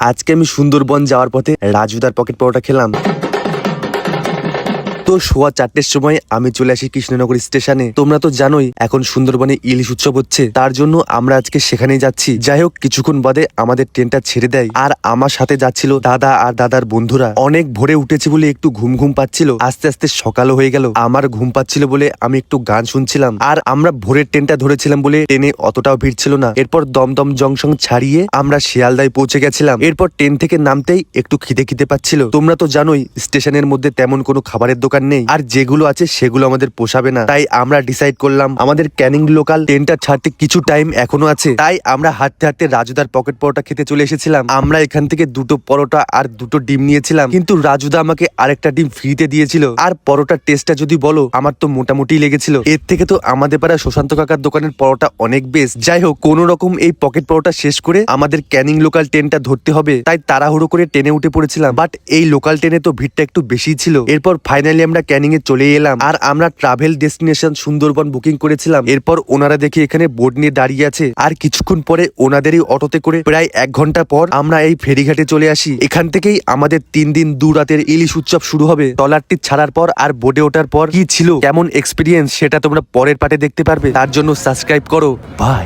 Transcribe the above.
আজকে আমি সুন্দরবন যাওয়ার পথে রাজুদার পকেট পরোটা খেলাম। তো সোয়া 4টের সময় আমি চলে আসি কৃষ্ণনগর স্টেশনে। তোমরা তো জানোই এখন সুন্দরবনে ইলিশ উৎসব হচ্ছে, তার জন্য আমরা আজকে সেখানেই যাচ্ছি। যাই হোক, কিছুক্ষণ বাদে আমাদের ট্রেনটা ছেড়ে দেয়, আর আমার সাথে যাচ্ছিল দাদা আর দাদার বন্ধুরা। অনেক ভোরে উঠেছে বলে একটু ঘুম ঘুম পাচ্ছিল, আস্তে আস্তে সকালও হয়ে গেল। আমার ঘুম পাচ্ছিল বলে আমি একটু গান শুনছিলাম, আর আমরা ভোরের ট্রেনটা ধরেছিলাম বলে ট্রেনে অতটাও ভিড় ছিল না। এরপর দমদম জংশন ছাড়িয়ে আমরা শিয়ালদায় পৌঁছে গেছিলাম। এরপর ট্রেন থেকে নামতেই একটু খিদে খিদে পাচ্ছিল। তোমরা তো জানোই স্টেশনের মধ্যে তেমন কোনো খাবারের দোকান নেই, আর যেগুলো আছে সেগুলো আমাদের পোষাবে না। তাই আমরা ডিসাইড করলাম আমাদের ক্যানিং লোকাল ট্রেনটা ছাড়তে কিছু টাইম এখনো আছে, তাই আমরা হাঁটতে হাঁটতে রাজুদার পকেট পরোটা খেতে চলে এসেছিলাম। আমরা এখান থেকে 2টো পরোটা আর 2টো ডিম নিয়েছিলাম, কিন্তু রাজুদা আমাকে আরেকটা ডিম ফ্রিতে দিয়েছিল। আর পরোটার টেস্টটা যদি বলো, আমার তো মোটামুটি লেগেছিল। এর থেকে তো আমাদের পাড়া সুশান্ত কাকার দোকানের পরোটা অনেক বেস্ট। যাই হোক, কোন রকম এই পকেট পরোটা শেষ করে আমাদের ক্যানিং লোকাল ট্রেনটা ধরতে হবে, তাই তাড়াহুড়ো করে ট্রেনে উঠে পড়েছিলাম। বাট এই লোকাল ট্রেনে তো ভিড়টা একটু বেশি ছিল। এরপর ফাইনালি আমরা ক্যানিং এ চলে এলাম, আর আমরা ট্রাভেল ডেস্টিনেশন সুন্দরবন বুকিং করেছিলাম। এরপর ওনারা দেখি এখানে বোর্ড নিয়ে দাঁড়িয়ে আছে, আর কিছুক্ষণ পরে ওনাদেরই অটোতে করে প্রায় 1 ঘন্টা পর আমরা এই ফেরিঘাটে চলে আসি। এখান থেকেই আমাদের 3 দিন 2 রাতের ইলিশ উৎসব শুরু হবে। ট্রলারটি ছাড়ার পর আর বোর্ডে ওঠার পর কি ছিল, কেমন এক্সপিরিয়েন্স, সেটা তোমরা পরের পার্টে দেখতে পারবে। তার জন্য সাবস্ক্রাইব করো। বাই।